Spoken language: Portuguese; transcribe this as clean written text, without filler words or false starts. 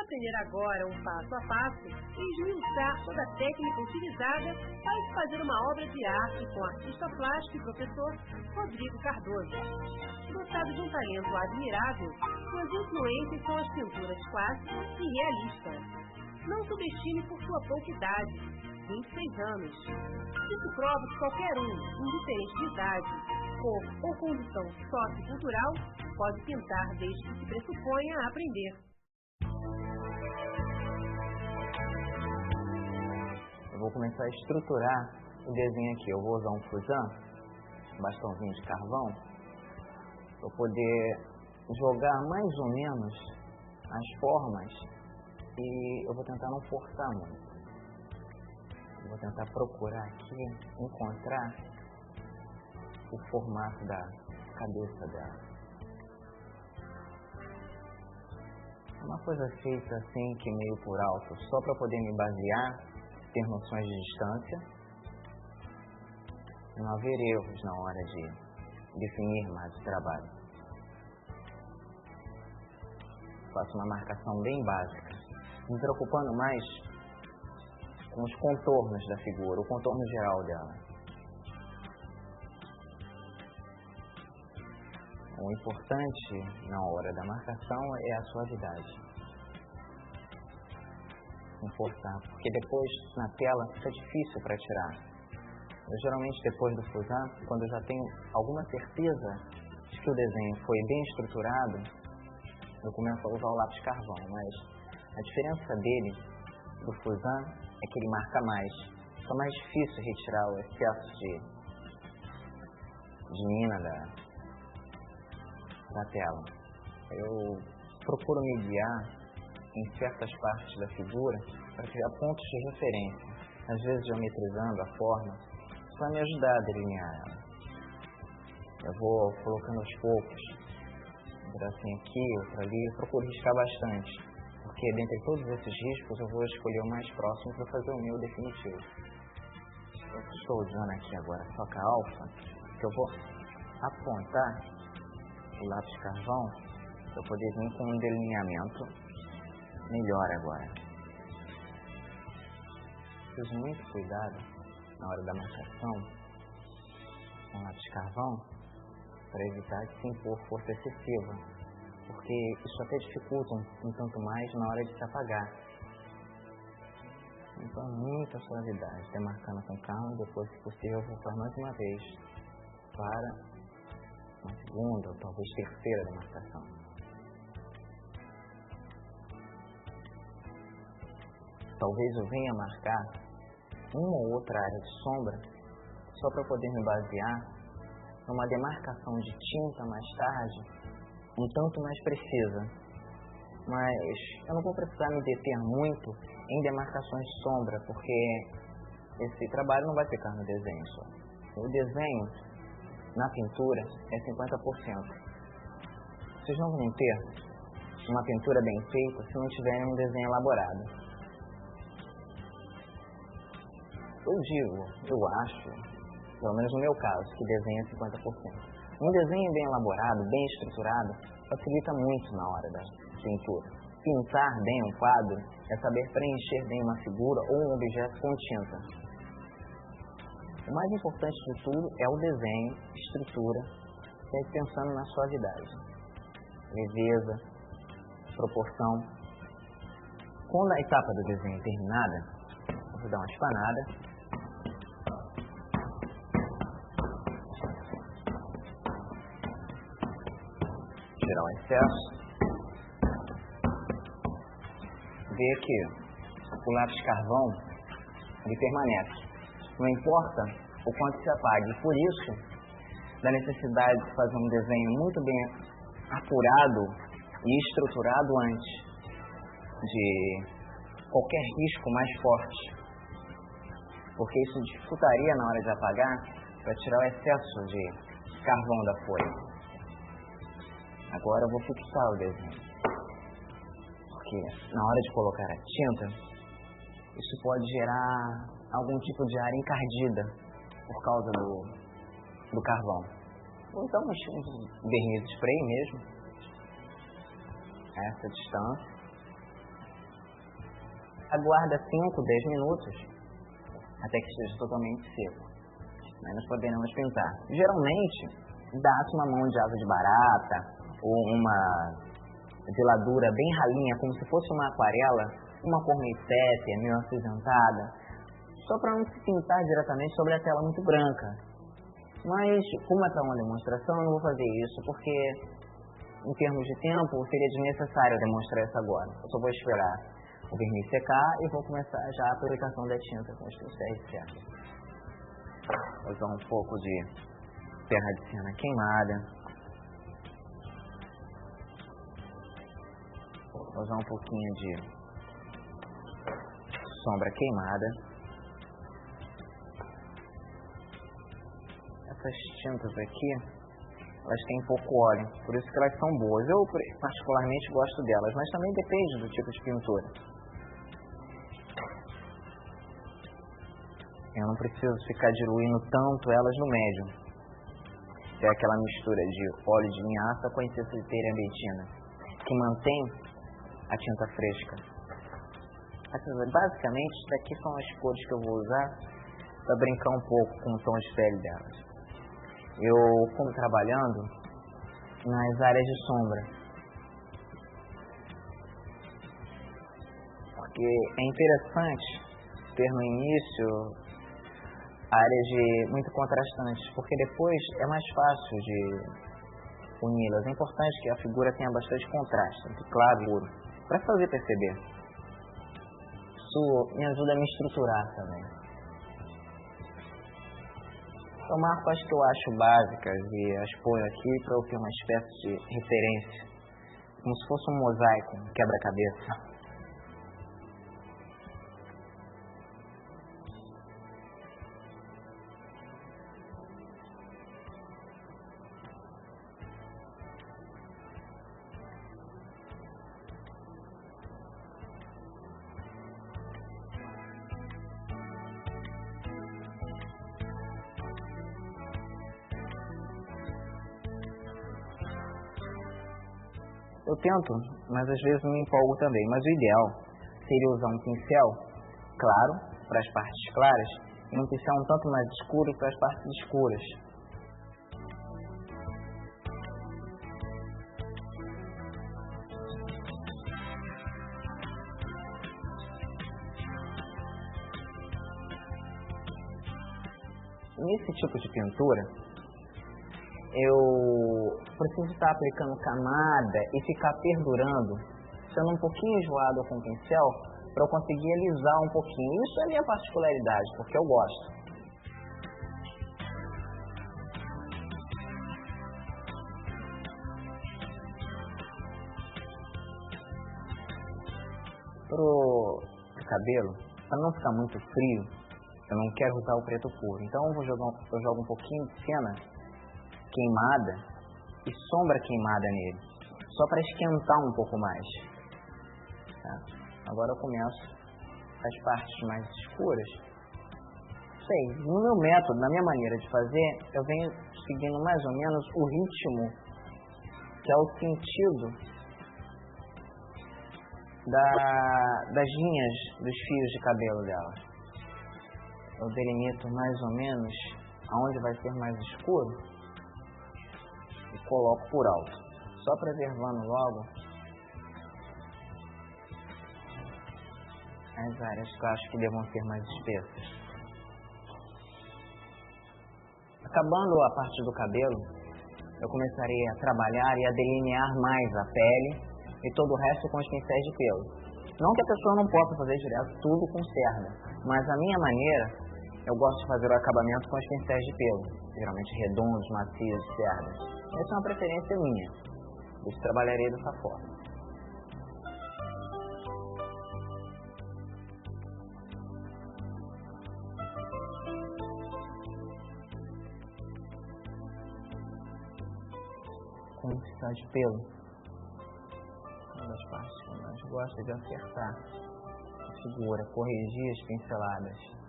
aprender agora um passo a passo e esmiuçar toda a técnica utilizada para fazer uma obra de arte com o artista plástico e professor Rodrigo Cardoso. Dotado de um talento admirável, suas influências são as pinturas clássicas e realistas. Não subestime por sua pouca idade, 26 anos. Isso prova que qualquer um, indiferente de idade, cor ou condição sociocultural, pode pintar desde que se pressuponha a aprender. Eu vou começar a estruturar o desenho aqui. Eu vou usar um fusan, um bastãozinho de carvão, para poder jogar mais ou menos as formas e eu vou tentar não forçar muito. Eu vou tentar procurar aqui, encontrar o formato da cabeça dela. Uma coisa feita assim, que meio por alto, só para poder me basear, ter noções de distância, e não haver erros na hora de definir mais o trabalho. Faço uma marcação bem básica, me preocupando mais com os contornos da figura, o contorno geral dela. O importante na hora da marcação é a suavidade. Não forçar, porque depois na tela fica difícil para tirar. Eu geralmente depois do fusan, quando eu já tenho alguma certeza de que o desenho foi bem estruturado, eu começo a usar o lápis carvão, mas a diferença dele do fusan é que ele marca mais. Fica mais difícil retirar o excesso de mina da tela. Eu procuro me guiar em certas partes da figura para criar pontos de referência, às vezes geometrizando a forma, para me ajudar a delinear ela. Eu vou colocando aos poucos, um pedacinho aqui, outro ali, eu procuro riscar bastante, porque dentre todos esses riscos eu vou escolher o mais próximo para fazer o meu definitivo. Eu estou usando aqui agora a foca alfa, que eu vou apontar o lápis carvão para poder vir com um delineamento melhor agora. Preciso muito cuidado na hora da marcação com o lápis carvão para evitar de se impor força excessiva, porque isso até dificulta um tanto mais na hora de se apagar. Então muita suavidade, demarcando com calma, depois se possível voltar mais uma vez para uma segunda ou talvez terceira demarcação. Talvez eu venha marcar uma ou outra área de sombra só para poder me basear numa demarcação de tinta mais tarde, um tanto mais precisa. Mas eu não vou precisar me deter muito em demarcações de sombra, porque esse trabalho não vai ficar no desenho só. O desenho na pintura é 50%. Vocês não vão ter uma pintura bem feita se não tiverem um desenho elaborado. Eu acho, pelo menos no meu caso, que desenho é 50%. Um desenho bem elaborado, bem estruturado, facilita muito na hora da pintura. Pintar bem um quadro é saber preencher bem uma figura ou um objeto com tinta. O mais importante de tudo é o desenho, estrutura, sempre pensando na suavidade, leveza, proporção. Quando a etapa do desenho é terminada, eu vou dar uma espanada. Tirar o excesso. Ver que o lápis carvão ele permanece. Não importa o quanto se apague. Por isso, da necessidade de fazer um desenho muito bem apurado e estruturado antes de qualquer risco mais forte. Porque isso dificultaria na hora de apagar para tirar o excesso de carvão da folha. Agora eu vou fixar o desenho, porque na hora de colocar a tinta, isso pode gerar algum tipo de área encardida por causa do carvão. Ou então um verniz spray mesmo, a essa distância, aguarda 5, 10 minutos até que esteja totalmente seco. Aí nós poderemos pintar. Geralmente, dá-se uma mão de asa de barata ou uma veladura bem ralinha, como se fosse uma aquarela, uma cor meio sépia, meio acinzentada, só para não se pintar diretamente sobre a tela muito branca. Mas, como é para uma demonstração, eu não vou fazer isso, porque, em termos de tempo, seria desnecessário demonstrar isso agora. Eu só vou esperar o verniz secar e vou começar já a aplicação da tinta com os pincéis certos. Vou usar um pouco de terra de siena queimada. Vou usar um pouquinho de sombra queimada. Essas tintas aqui, elas têm pouco óleo, por isso que elas são boas. Eu particularmente gosto delas, mas também depende do tipo de pintura. Eu não preciso ficar diluindo tanto elas no médio. É aquela mistura de óleo de linhaça com incessiliteira e abetina, que mantém a tinta fresca. Basicamente, isso daqui são as cores que eu vou usar para brincar um pouco com o tom de pele delas. Eu como trabalhando nas áreas de sombra, porque é interessante ter no início áreas muito contrastantes, porque depois é mais fácil de uni-las. É importante que a figura tenha bastante contraste entre claro e escuro, para fazer perceber. Isso me ajuda a me estruturar também. Eu marco as que eu acho básicas e as ponho aqui para eu ter uma espécie de referência, como se fosse um mosaico, um quebra-cabeça. Eu tento, mas às vezes me empolgo também. Mas o ideal seria usar um pincel claro para as partes claras e um pincel um tanto mais escuro para as partes escuras. Nesse tipo de pintura, eu preciso estar aplicando camada e ficar perdurando, sendo um pouquinho enjoado com o pincel, para eu conseguir alisar um pouquinho. Isso é a minha particularidade, porque eu gosto. Pro cabelo, para não ficar muito frio, eu não quero usar o preto puro. Então eu jogo um pouquinho de cena queimada e sombra queimada nele, só para esquentar um pouco mais. Tá? Agora eu começo as partes mais escuras. Sei, no meu método, na minha maneira de fazer, eu venho seguindo mais ou menos o ritmo, que é o sentido das linhas dos fios de cabelo dela. Eu delimito mais ou menos aonde vai ser mais escuro e coloco por alto, só preservando logo as áreas que eu acho que devam ser mais espessas. Acabando a parte do cabelo, eu começarei a trabalhar e a delinear mais a pele e todo o resto com os pincéis de pelo. Não que a pessoa não possa fazer direto tudo com cerda, mas a minha maneira, eu gosto de fazer o acabamento com os pincéis de pelo, geralmente redondos, macios, cerdas. Essa é uma preferência minha. Eu trabalharei dessa forma. Com o pincel de pelo, uma das partes que eu mais gosto é de acertar a figura, corrigir as pinceladas.